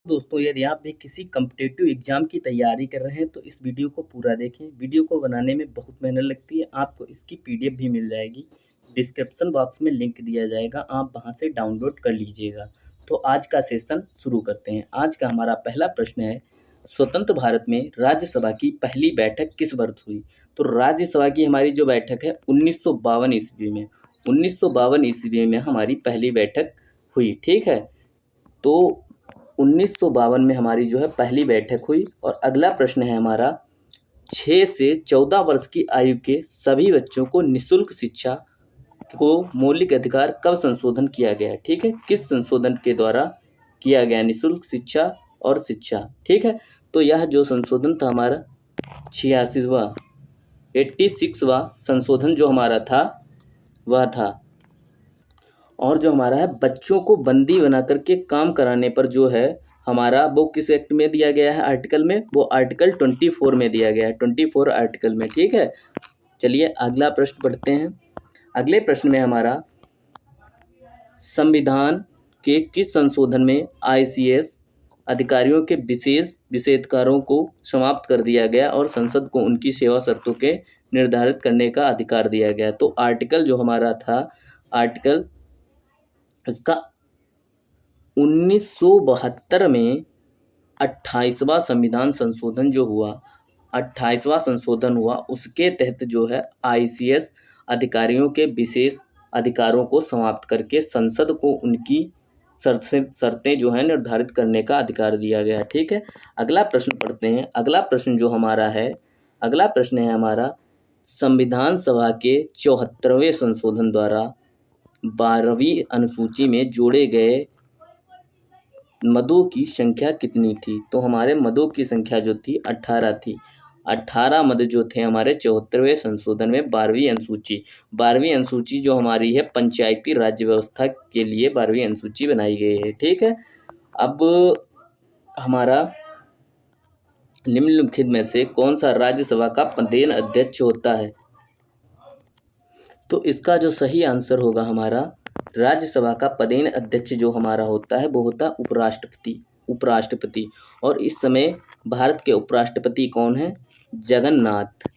दोस्तों, यदि आप भी किसी कॉम्पिटिटिव एग्ज़ाम की तैयारी कर रहे हैं तो इस वीडियो को पूरा देखें। वीडियो को बनाने में बहुत मेहनत लगती है। आपको इसकी पीडीएफ भी मिल जाएगी। डिस्क्रिप्शन बॉक्स में लिंक दिया जाएगा, आप वहां से डाउनलोड कर लीजिएगा। तो आज का सेशन शुरू करते हैं। आज का हमारा पहला प्रश्न है, स्वतंत्र भारत में राज्यसभा की पहली बैठक किस वर्ष हुई? तो राज्यसभा की हमारी जो बैठक है 1952 ईस्वी में 1952 ईस्वी में हमारी पहली बैठक हुई। ठीक है, तो 1952 में हमारी जो है पहली बैठक हुई। और अगला प्रश्न है हमारा, 6 से 14 वर्ष की आयु के सभी बच्चों को निःशुल्क शिक्षा को मौलिक अधिकार कब संशोधन किया गया है? ठीक है, किस संशोधन के द्वारा किया गया निःशुल्क शिक्षा और शिक्षा? ठीक है, तो यह जो संशोधन था हमारा 86वां 86वां संशोधन जो हमारा था वह था। और जो हमारा है बच्चों को बंदी बना करके काम कराने पर जो है हमारा वो किस एक्ट में दिया गया है आर्टिकल में? वो आर्टिकल 24 में दिया गया है, 24 आर्टिकल में। ठीक है, चलिए अगला प्रश्न पढ़ते हैं। अगले प्रश्न में हमारा, संविधान के किस संशोधन में आईसीएस अधिकारियों के विशेष विशेषाधिकारों को समाप्त कर दिया गया और संसद को उनकी सेवा शर्तों के निर्धारित करने का अधिकार दिया गया? तो आर्टिकल जो हमारा था, आर्टिकल इसका 1972 में 28वां संविधान संशोधन जो हुआ, 28वां संशोधन हुआ, उसके तहत जो है आईसीएस अधिकारियों के विशेष अधिकारों को समाप्त करके संसद को उनकी शर्तें जो है निर्धारित करने का अधिकार दिया गया। ठीक है, अगला प्रश्न पढ़ते हैं। अगला प्रश्न जो हमारा है, अगला प्रश्न है हमारा, संविधान सभा के 74वें संशोधन द्वारा 12वीं अनुसूची में जोड़े गए मदों की संख्या कितनी थी? तो हमारे मदों की संख्या जो थी 18 थी। 18 मद जो थे हमारे 74वें संशोधन में 12वीं अनुसूची जो हमारी है पंचायती राज्य व्यवस्था के लिए 12वीं अनुसूची बनाई गई है। ठीक है, अब हमारा निम्नलिखित में से कौन सा राज्यसभा का पदेन अध्यक्ष होता है? तो इसका जो सही आंसर होगा हमारा, राज्यसभा का पदेन अध्यक्ष जो हमारा होता है वो होता है उपराष्ट्रपति। और इस समय भारत के उपराष्ट्रपति कौन है? जगन्नाथ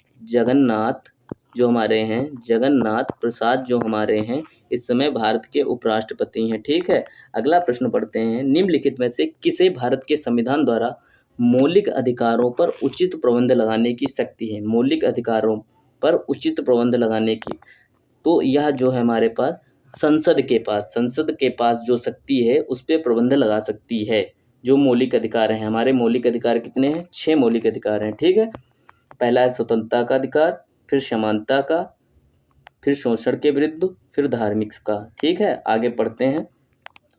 जो हमारे हैं, जगन्नाथ प्रसाद जो हमारे हैं इस समय भारत के उपराष्ट्रपति हैं। ठीक है, अगला प्रश्न पढ़ते हैं। निम्नलिखित में से किसे भारत के संविधान द्वारा मौलिक अधिकारों पर उचित प्रबंध लगाने की शक्ति है? मौलिक अधिकारों पर उचित प्रबंध लगाने की, तो यह जो है हमारे पास संसद के पास जो शक्ति है उस पर प्रबंध लगा सकती है। जो मौलिक अधिकार हैं हमारे, मौलिक अधिकार कितने हैं? 6 मौलिक अधिकार हैं। ठीक है, पहला है स्वतंत्रता का अधिकार, फिर समानता का, फिर शोषण के विरुद्ध, फिर धार्मिक का। ठीक है, आगे पढ़ते हैं।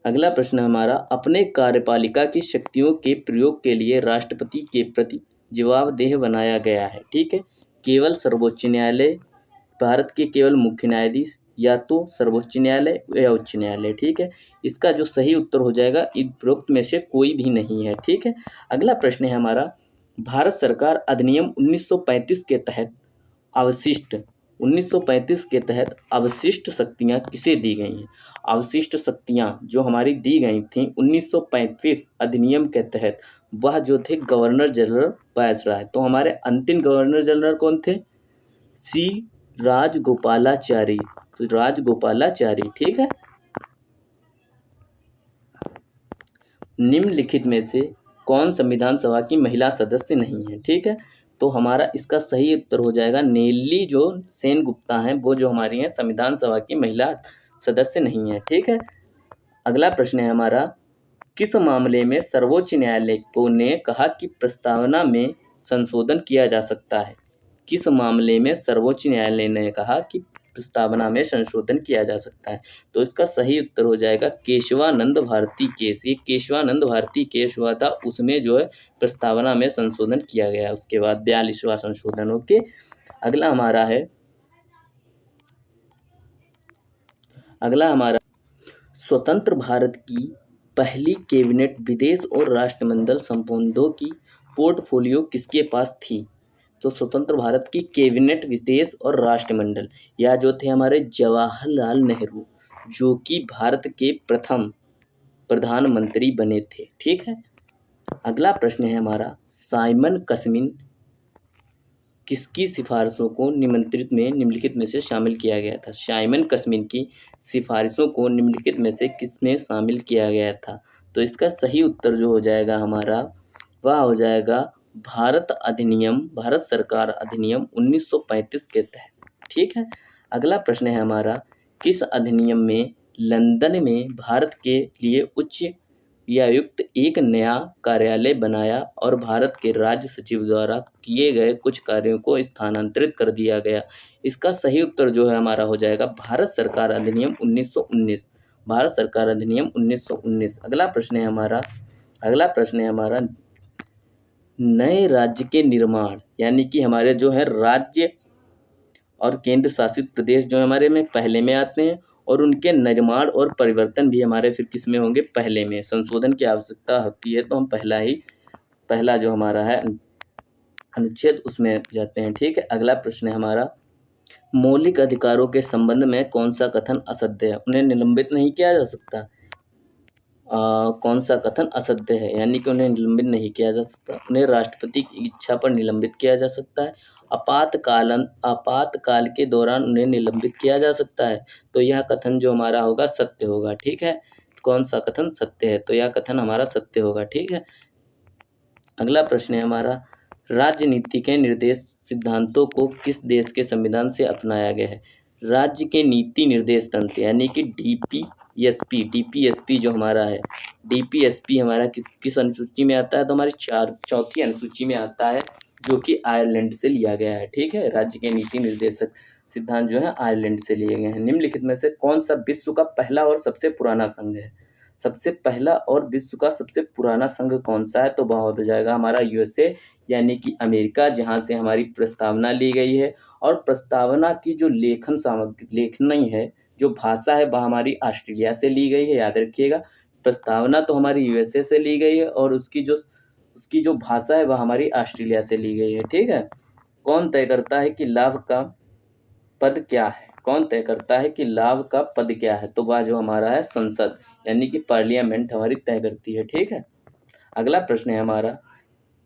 अगला प्रश्न हमारा, अपने कार्यपालिका की शक्तियों के प्रयोग के लिए राष्ट्रपति के प्रति जवाबदेह बनाया गया है। ठीक है, केवल सर्वोच्च न्यायालय, भारत के केवल मुख्य न्यायाधीश, या तो सर्वोच्च न्यायालय या उच्च न्यायालय। ठीक है, इसका जो सही उत्तर हो जाएगा उपरोक्त में से कोई भी नहीं है। ठीक है, अगला प्रश्न है हमारा, भारत सरकार अधिनियम 1935 के तहत अवशिष्ट 1935 के तहत अवशिष्ट शक्तियां किसे दी गई हैं? अवशिष्ट शक्तियां जो हमारी दी गई थी 1935 अधिनियम के तहत, वह जो थे गवर्नर जनरल वायसराय। तो हमारे अंतिम गवर्नर जनरल कौन थे? सी राजगोपालाचारी। तो राजगोपालाचारी। ठीक है, निम्नलिखित में से कौन संविधान सभा की महिला सदस्य नहीं है? ठीक है, तो हमारा इसका सही उत्तर हो जाएगा नेल्ली जो सेनगुप्ता हैं, वो जो हमारी हैं संविधान सभा की महिला सदस्य नहीं है। ठीक है, अगला प्रश्न है हमारा, किस मामले में सर्वोच्च न्यायालय को ने कहा कि प्रस्तावना में संशोधन किया जा सकता है? किस मामले में सर्वोच्च न्यायालय ने कहा कि प्रस्तावना में संशोधन किया जा सकता है? तो इसका सही उत्तर हो जाएगा केशवानंद भारती केस। ये केशवानंद भारती केस हुआ था, उसमें जो है प्रस्तावना में संशोधन किया गया। उसके बाद 42वां संशोधन। ओके, अगला हमारा स्वतंत्र भारत की पहली कैबिनेट विदेश और राष्ट्रमंडल संबंधों की पोर्टफोलियो किसके पास थी? तो स्वतंत्र भारत की कैबिनेट विदेश और राष्ट्रमंडल या जो थे हमारे जवाहरलाल नेहरू, जो कि भारत के प्रथम प्रधानमंत्री बने थे। ठीक है, अगला प्रश्न है हमारा, साइमन कस्मिन किसकी सिफारिशों को निम्नलिखित में से शामिल किया गया था? साइमन कस्मिन की सिफारिशों को निम्नलिखित में से किसमें शामिल किया गया था? तो इसका सही उत्तर जो हो जाएगा हमारा, वह हो जाएगा भारत सरकार अधिनियम 1935 के तहत। ठीक है। अगला प्रश्न है हमारा, किस अधिनियम में लंदन में भारत के लिए उच्च आयुक्त एक नया कार्यालय बनाया और भारत के राज्य सचिव द्वारा किए गए कुछ कार्यों को स्थानांतरित कर दिया गया? इसका सही उत्तर जो है हमारा हो जाएगा भारत सरकार अधिनियम 1919। भारत सरकार अधिनियम 1919। अगला प्रश्न है हमारा, नए राज्य के निर्माण, यानी कि हमारे जो है राज्य और केंद्र शासित प्रदेश जो हमारे में पहले में आते हैं, और उनके निर्माण और परिवर्तन भी हमारे फिर किस में होंगे? पहले में। संशोधन की आवश्यकता होती है तो हम पहला जो हमारा है अनुच्छेद उसमें जाते हैं। ठीक है। अगला प्रश्न है हमारा, मौलिक अधिकारों के संबंध में कौन सा कथन असत्य है? उन्हें निलंबित नहीं किया जा सकता। कौन सा कथन असत्य है? यानी कि उन्हें निलंबित नहीं किया जा सकता। उन्हें राष्ट्रपति की इच्छा पर निलंबित किया जा सकता है। आपातकाल के दौरान उन्हें निलंबित किया जा सकता है। तो यह कथन जो हमारा होगा सत्य होगा। ठीक है। कौन सा कथन सत्य है? तो यह कथन हमारा सत्य होगा। ठीक है। अगला प्रश्न है हमारा, राजनीति के निर्देश सिद्धांतों को किस देश के संविधान से अपनाया गया है? राज्य के नीति निर्देश तंत्र, यानी कि डीपीएसपी जो हमारा है, डीपीएसपी हमारा किस अनुसूची में आता है? तो हमारी चौथी अनुसूची में आता है, जो कि आयरलैंड से लिया गया है। ठीक है। राज्य के नीति निर्देशक सिद्धांत जो है आयरलैंड से लिए गए हैं। निम्नलिखित में से कौन सा विश्व का पहला और सबसे पुराना संघ है? सबसे पहला और विश्व का सबसे पुराना संघ कौन सा है? तो वह हो जाएगा हमारा यूएसए, यानी कि अमेरिका, जहां से हमारी प्रस्तावना ली गई है। और प्रस्तावना की जो लेखनी है, जो भाषा है, वह हमारी ऑस्ट्रेलिया से ली गई है। याद रखिएगा, प्रस्तावना तो हमारी यूएसए से ली गई है और उसकी जो भाषा है वह हमारी ऑस्ट्रेलिया से ली गई है। ठीक है। कौन तय करता है कि लाभ का पद क्या है? कौन तय करता है कि लाभ का पद क्या है? तो वह जो हमारा है संसद, यानी कि पार्लियामेंट हमारी तय करती है। ठीक है। अगला प्रश्न है हमारा,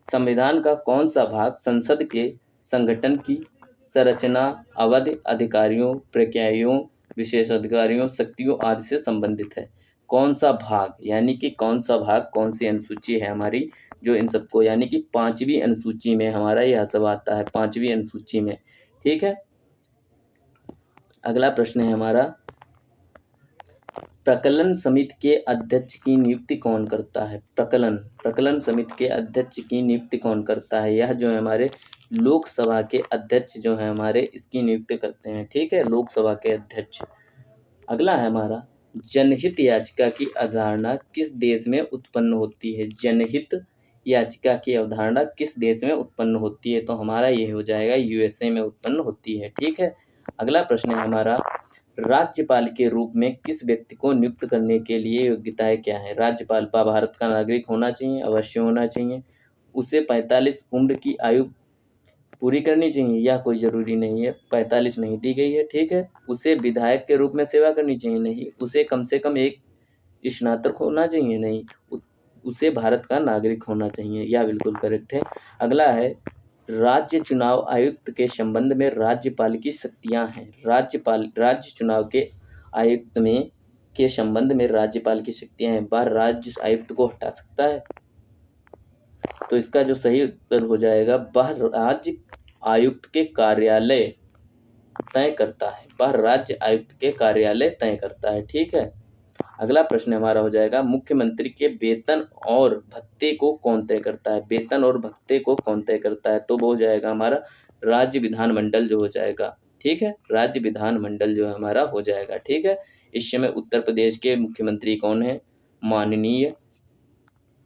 संविधान का कौन सा भाग संसद के संगठन की संरचना, अवधि, अधिकारियों, प्रक्रियाओं, विशेषाधिकारियों, शक्तियों आदि से संबंधित है? कौन सा भाग, यानी कि कौन सा भाग, कौन सी अनुसूची है हमारी जो इन सबको, यानी कि 5वीं अनुसूची में हमारा यह सब आता है, 5वीं अनुसूची में। ठीक है। अगला प्रश्न है हमारा, प्रकलन समिति के अध्यक्ष की नियुक्ति कौन करता है? प्रकलन समिति के अध्यक्ष की नियुक्ति कौन करता है? यह जो है हमारे लोकसभा के अध्यक्ष जो है हमारे इसकी नियुक्ति करते हैं। ठीक है। लोकसभा के अध्यक्ष। अगला है हमारा, जनहित याचिका की अवधारणा किस देश में उत्पन्न होती है? जनहित याचिका की अवधारणा किस देश में उत्पन्न होती है? तो हमारा ये हो जाएगा यूएसए में उत्पन्न होती है। ठीक है। अगला प्रश्न है हमारा, राज्यपाल के रूप में किस व्यक्ति को नियुक्त करने के लिए योग्यताएं क्या है? राज्यपाल भारत का नागरिक होना चाहिए, अवश्य होना चाहिए। उसे 45 उम्र की आयु पूरी करनी चाहिए, या कोई ज़रूरी नहीं है, 45 नहीं दी गई है। ठीक है। उसे विधायक के रूप में सेवा करनी चाहिए, नहीं। उसे कम से कम एक स्नातक होना चाहिए, नहीं। उसे भारत का नागरिक होना चाहिए, यह बिल्कुल करेक्ट है। अगला है, राज्य चुनाव आयुक्त के संबंध में राज्यपाल की शक्तियां हैं। राज्य चुनाव के आयुक्त में के संबंध में राज्यपाल की शक्तियां हैं। वह राज्य आयुक्त को हटा सकता है। तो इसका जो सही उत्तर हो जाएगा, वह राज्य आयुक्त के कार्यालय तय करता है। वह राज्य आयुक्त के कार्यालय तय करता है। ठीक है। अगला प्रश्न हमारा हो जाएगा, मुख्यमंत्री के वेतन और भत्ते को कौन तय करता है? वेतन और भत्ते को कौन तय करता है? तो वो हो जाएगा हमारा राज्य विधानमंडल जो हो जाएगा। ठीक है। राज्य विधानमंडल जो है हमारा हो जाएगा। ठीक है। इस समय उत्तर प्रदेश के मुख्यमंत्री कौन है? माननीय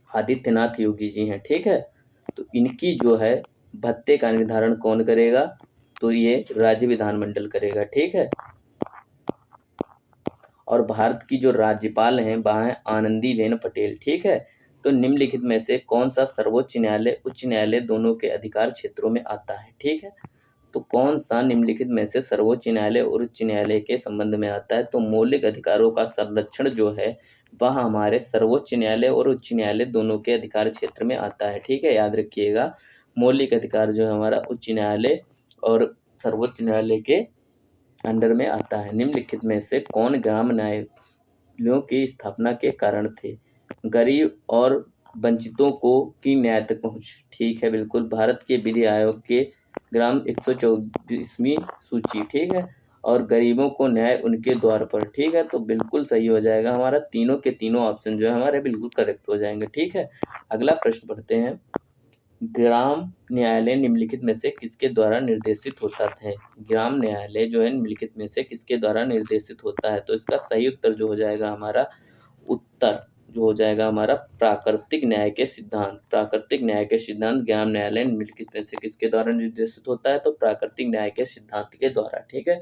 आदित्यनाथ योगी जी हैं। ठीक है। तो इनकी जो है भत्ते का निर्धारण कौन करेगा? तो ये राज्य विधानमंडल करेगा। ठीक है। और भारत की जो राज्यपाल हैं वह हैं आनंदीबेन पटेल। ठीक है। तो निम्नलिखित में से कौन सा सर्वोच्च न्यायालय, उच्च न्यायालय दोनों के अधिकार क्षेत्रों में आता है? ठीक है। तो कौन सा निम्नलिखित में से सर्वोच्च न्यायालय और उच्च न्यायालय के संबंध में आता है? तो मौलिक अधिकारों का संरक्षण जो है वह हमारे सर्वोच्च न्यायालय और उच्च न्यायालय दोनों के अधिकार क्षेत्र में आता है। ठीक है, याद रखिएगा, मौलिक अधिकार जो है हमारा उच्च न्यायालय और सर्वोच्च न्यायालय के अंडर में आता है। निम्नलिखित में से कौन ग्राम न्यायालयों की स्थापना के कारण थे? गरीब और वंचितों को की न्याय तक पहुँच। ठीक है, बिल्कुल, भारत के विधि आयोग के ग्राम 124वीं सूची। ठीक है, और गरीबों को न्याय उनके द्वार पर। ठीक है, तो बिल्कुल सही हो जाएगा हमारा, तीनों के तीनों ऑप्शन जो है हमारे बिल्कुल करेक्ट हो जाएंगे। ठीक है, अगला प्रश्न पढ़ते हैं। ग्राम न्यायालय निम्नलिखित में से किसके द्वारा निर्देशित होता है? ग्राम न्यायालय जो है निम्नलिखित में से किसके द्वारा निर्देशित होता है? तो इसका सही उत्तर जो हो जाएगा हमारा, उत्तर जो हो जाएगा हमारा प्राकृतिक न्याय के सिद्धांत। प्राकृतिक न्याय के सिद्धांत ग्राम न्यायालय निम्नलिखित में से किसके द्वारा निर्देशित होता है? तो प्राकृतिक न्याय के सिद्धांत के द्वारा। ठीक है,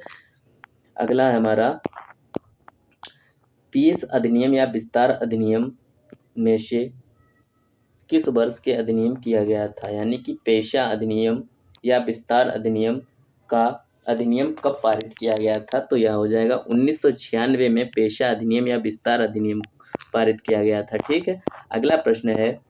अगला है हमारा, पीएस अधिनियम या विस्तार अधिनियम में से किस वर्ष के अधिनियम किया गया था? यानी कि पेशा अधिनियम या विस्तार अधिनियम का अधिनियम कब पारित किया गया था? तो यह हो जाएगा 1996 में पेशा अधिनियम या विस्तार अधिनियम पारित किया गया था। ठीक है, अगला प्रश्न है,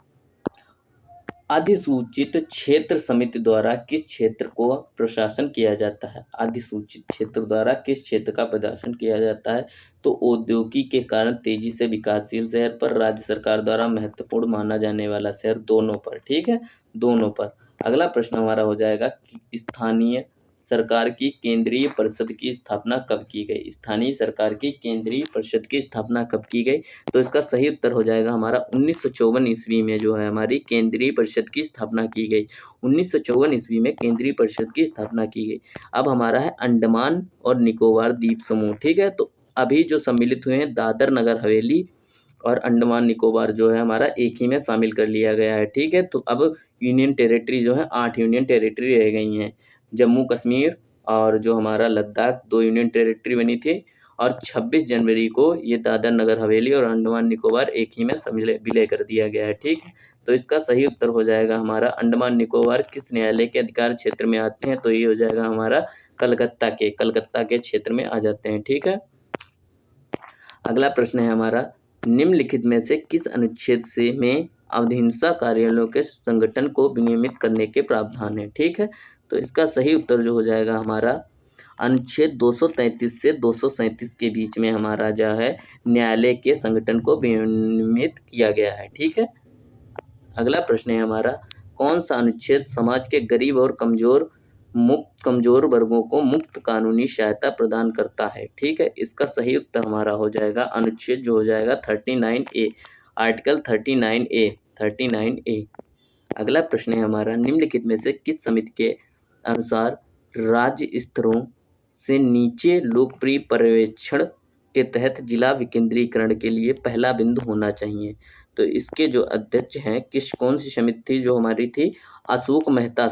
अधिसूचित क्षेत्र समिति द्वारा किस क्षेत्र को प्रशासन किया जाता है? अधिसूचित क्षेत्र द्वारा किस क्षेत्र का प्रशासन किया जाता है? तो औद्योगिक के कारण तेजी से विकासशील शहर पर, राज्य सरकार द्वारा महत्वपूर्ण माना जाने वाला शहर, दोनों पर। ठीक है, दोनों पर। अगला प्रश्न हमारा हो जाएगा कि स्थानीय सरकार की केंद्रीय परिषद की स्थापना कब की गई? स्थानीय सरकार की केंद्रीय परिषद की स्थापना कब की गई? तो इसका सही उत्तर हो जाएगा हमारा 1954 ईस्वी में जो है हमारी केंद्रीय परिषद की स्थापना की गई। 1954 ईस्वी में केंद्रीय परिषद की स्थापना की गई। अब हमारा है अंडमान और निकोबार द्वीप समूह। ठीक है, तो अभी जो सम्मिलित हुए हैं दादर नगर हवेली और अंडमान निकोबार जो है हमारा एक ही में शामिल कर लिया गया है। ठीक है, तो अब यूनियन टेरिटरी जो है 8 यूनियन टेरिटरी रह गई हैं। जम्मू कश्मीर और जो हमारा लद्दाख 2 यूनियन टेरिटरी बनी थी, और 26 जनवरी को ये दादर नगर हवेली और अंडमान निकोबार एक ही में विलय कर दिया गया है। ठीक है, तो इसका सही उत्तर हो जाएगा हमारा, अंडमान निकोबार किस न्यायालय के अधिकार क्षेत्र में आते हैं? तो ये हो जाएगा हमारा कलकत्ता के क्षेत्र में आ जाते हैं। ठीक है, अगला प्रश्न है हमारा, निम्नलिखित में से किस अनुच्छेद से में अवधिहिंसा कार्यालयों के संगठन को विनियमित करने के प्रावधान है? ठीक है, तो इसका सही उत्तर जो हो जाएगा हमारा, अनुच्छेद 233 से 237 के बीच में हमारा जो है न्यायालय के संगठन को विनियमित किया गया है। ठीक है, अगला प्रश्न है हमारा, कौन सा अनुच्छेद समाज के गरीब और कमजोर वर्गों को मुफ्त कानूनी सहायता प्रदान करता है? ठीक है, इसका सही उत्तर हमारा हो जाएगा अनुच्छेद जो हो जाएगा 39A, आर्टिकल 39A। अगला प्रश्न है हमारा, निम्नलिखित में से किस समिति के अनुसार राज्य स्तरों से नीचे लोकप्रिय पर्यवेक्षण के तहत जिला विकेंद्रीकरण के लिए पहला बिंदु होना चाहिए? तो इसके जो अध्यक्ष हैं, कौन सी समिति थी जो हमारी थी? अशोक मेहता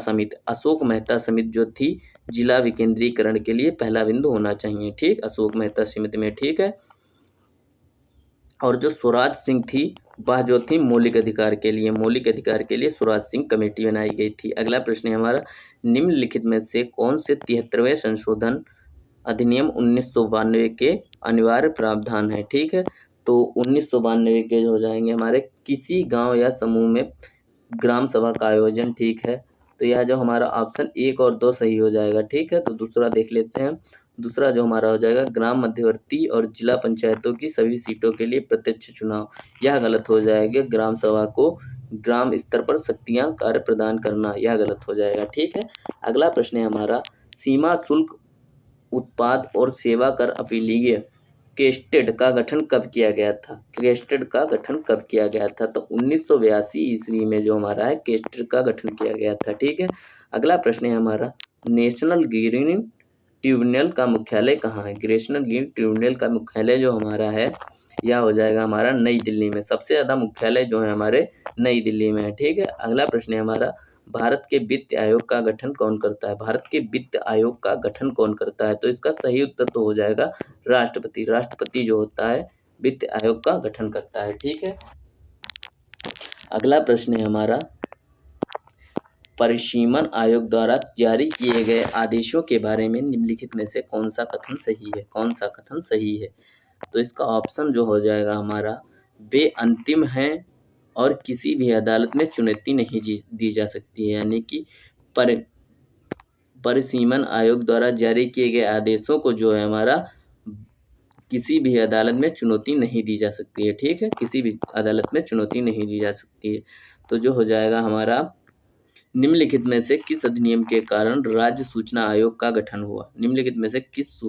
समिति जो थी जिला विकेंद्रीकरण के लिए पहला बिंदु होना चाहिए। ठीक, अशोक मेहता समिति में। ठीक है, और जो स्वराज सिंह थी वह जो थी मौलिक अधिकार के लिए स्वराज सिंह कमेटी बनाई गई थी। अगला प्रश्न है हमारा, निम्नलिखित में से कौन से 73वें संशोधन अधिनियम 1992 के अनिवार्य प्रावधान है? ठीक है, तो 1992 के जो हो जाएंगे हमारे, किसी गांव या समूह में ग्राम सभा का आयोजन। ठीक है, तो यह जो हमारा ऑप्शन 1 और 2 सही हो जाएगा। ठीक है, तो दूसरा देख लेते हैं। दूसरा जो हमारा हो जाएगा, ग्राम मध्यवर्ती और जिला पंचायतों की सभी सीटों के लिए प्रत्यक्ष चुनाव, यह गलत हो जाएगा। ग्राम सभा को ग्राम स्तर पर शक्तियां कार्य प्रदान करना, यह गलत हो जाएगा। ठीक है, अगला प्रश्न है हमारा, सीमा शुल्क उत्पाद और सेवा कर अपीलीय केस्टेड का गठन कब किया गया था? केस्टेड का गठन कब किया गया था? तो 1982 ईस्वी में जो हमारा है केस्टेड का गठन किया गया था। ठीक है, अगला प्रश्न है हमारा, नेशनल ग्रीन ट्रिब्यूनल का मुख्यालय कहाँ है? नेशनल ग्रीन ट्रिब्यूनल का मुख्यालय जो हमारा है यह हो जाएगा हमारा नई दिल्ली में। सबसे ज़्यादा मुख्यालय जो है हमारे नई दिल्ली में है। ठीक है, अगला प्रश्न है हमारा, भारत के वित्त आयोग का गठन कौन करता है? भारत के वित्त आयोग का गठन कौन करता है? तो इसका सही उत्तर तो हो जाएगा राष्ट्रपति जो होता है वित्त आयोग का गठन करता है। ठीक है, अगला प्रश्न है हमारा, परिसीमन आयोग द्वारा जारी किए गए आदेशों के बारे में निम्नलिखित में से कौन सा कथन सही है? कौन सा कथन सही है? तो इसका ऑप्शन जो हो जाएगा हमारा, वे अंतिम हैं और किसी भी अदालत में चुनौती नहीं दी जा सकती है। यानी कि परिसीमन आयोग द्वारा जारी किए गए आदेशों को जो है हमारा किसी भी अदालत में चुनौती नहीं दी जा सकती है। ठीक है, किसी भी अदालत में चुनौती नहीं दी जा सकती है। तो जो हो जाएगा हमारा, निम्नलिखित में से किस अधिनियम के कारण राज्य सूचना आयोग का गठन हुआ? निम्नलिखित में से किस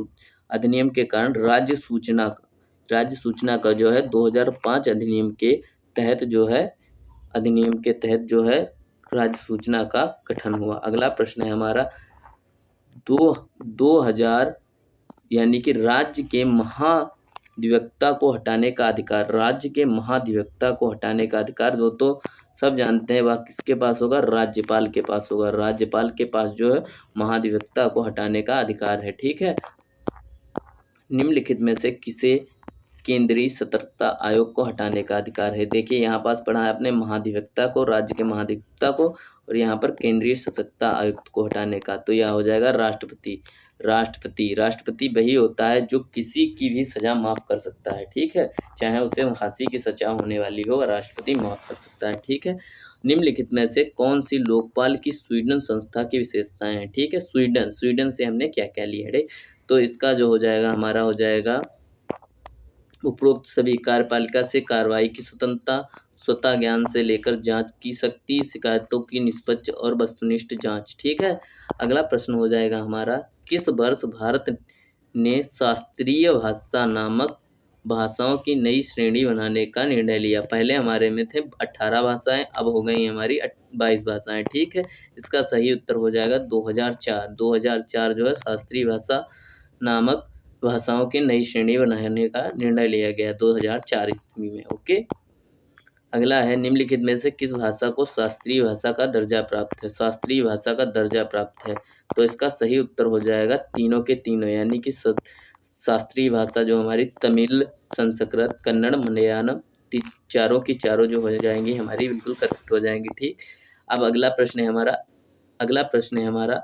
अधिनियम के कारण राज्य सूचना का जो है 2005 अधिनियम के तहत जो है राज्य सूचना का गठन हुआ? अगला प्रश्न है हमारा, 2000 यानी कि राज्य के महाधिवक्ता को हटाने का अधिकार, राज्य के महाधिवक्ता को हटाने का अधिकार वो तो सब जानते हैं, वह किसके पास होगा? राज्यपाल के पास होगा। राज्यपाल के पास जो है महाधिवक्ता को हटाने का अधिकार है। ठीक है, निम्नलिखित में से किसे केंद्रीय सतर्कता आयोग को हटाने का अधिकार है? देखिए यहाँ पास पढ़ा है अपने महाधिवक्ता को, राज्य के महाधिवक्ता को, और यहाँ पर केंद्रीय सतर्कता आयुक्त को हटाने का, तो यह हो जाएगा राष्ट्रपति। राष्ट्रपति वही होता है जो किसी की भी सजा माफ कर सकता है। ठीक है, चाहे उसे फांसी की सजा होने वाली हो, राष्ट्रपति माफ कर सकता है। ठीक है, निम्नलिखित में से कौन सी लोकपाल की स्वीडन संस्था की विशेषताएं हैं? ठीक है, स्वीडन से हमने क्या क्या लिया है? तो इसका जो हो जाएगा हमारा हो जाएगा, उपरोक्त सभी कार्यपालिका से कार्रवाई की स्वतंत्रता, स्वतः ज्ञान से लेकर जांच की शक्ति, शिकायतों की निष्पक्ष और वस्तुनिष्ठ जांच। ठीक है, अगला प्रश्न हो जाएगा हमारा, किस वर्ष भारत ने शास्त्रीय भाषा नामक भाषाओं की नई श्रेणी बनाने का निर्णय लिया? पहले हमारे में थे 18 भाषाएं, अब हो गई हमारी 22 भाषाएं। ठीक है, इसका सही उत्तर हो जाएगा 2004 जो है शास्त्रीय भाषा नामक भाषाओं की नई श्रेणी बनाने का निर्णय लिया गया 2004 ईस्वी में। ओके, अगला है, निम्नलिखित में से किस भाषा को शास्त्रीय भाषा का दर्जा प्राप्त है? शास्त्रीय भाषा का दर्जा प्राप्त है, तो इसका सही उत्तर हो जाएगा तीनों के तीनों, यानी कि शास्त्रीय भाषा जो हमारी तमिल, संस्कृत, कन्नड़, मलयालम, चारों की चारों जो हो जाएंगी हमारी बिल्कुल करेक्ट हो जाएंगी। ठीक, अब अगला प्रश्न है हमारा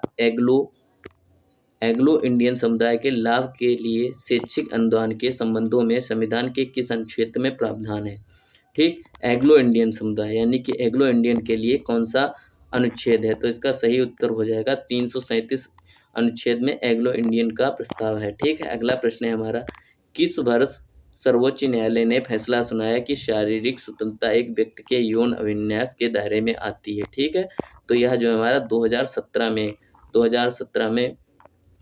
एंग्लो इंडियन समुदाय के लाभ के लिए शैक्षिक अनुदान के संबंधों में संविधान के किस अनुच्छेद में प्रावधान है? ठीक, एंग्लो इंडियन समुदाय यानी कि एंग्लो इंडियन के लिए कौन सा अनुच्छेद है? तो इसका सही उत्तर हो जाएगा 337 अनुच्छेद में एंग्लो इंडियन का प्रस्ताव है। ठीक है, अगला प्रश्न है हमारा, किस वर्ष सर्वोच्च न्यायालय ने फैसला सुनाया कि शारीरिक स्वतंत्रता एक व्यक्ति के यौन अभिन्यास के दायरे में आती है? ठीक है, तो यह जो हमारा 2017 में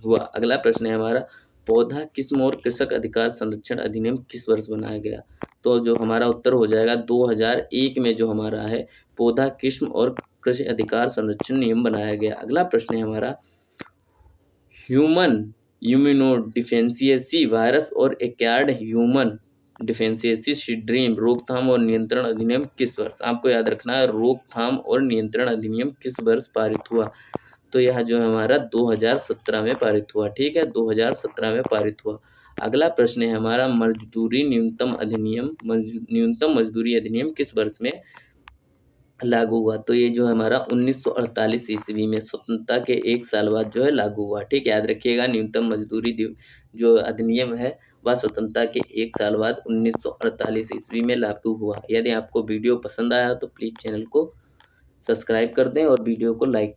हुआ। अगला प्रश्न है हमारा, पौधा किस्म और कृषक अधिकार संरक्षण अधिनियम किस वर्ष बनाया गया? तो जो हमारा उत्तर हो जाएगा 2001 में जो हमारा है पौधा किस्म और कृषि अधिकार संरक्षण नियम बनाया गया। अगला प्रश्न है हमारा, ह्यूमन इम्यूनोडिफिशियेंसी वायरस और एक्वायर्ड ह्यूमन डिफेंशियेंसी सिंड्रोम रोकथाम और नियंत्रण अधिनियम किस वर्ष? आपको याद रखना है, रोकथाम और नियंत्रण अधिनियम किस वर्ष पारित हुआ? तो यह जो हमारा 2017 में पारित हुआ। ठीक है, 2017 में पारित हुआ। अगला प्रश्न है हमारा, न्यूनतम मजदूरी अधिनियम किस वर्ष में लागू हुआ? तो ये जो हमारा 1948 ईस्वी में स्वतंत्रता के 1 साल बाद जो है लागू हुआ। ठीक, याद रखिएगा, न्यूनतम मजदूरी जो अधिनियम है वह स्वतंत्रता के 1 साल बाद 1948 ईस्वी में लागू हुआ। यदि आपको वीडियो पसंद आया तो प्लीज़ चैनल को सब्सक्राइब कर दें और वीडियो को लाइक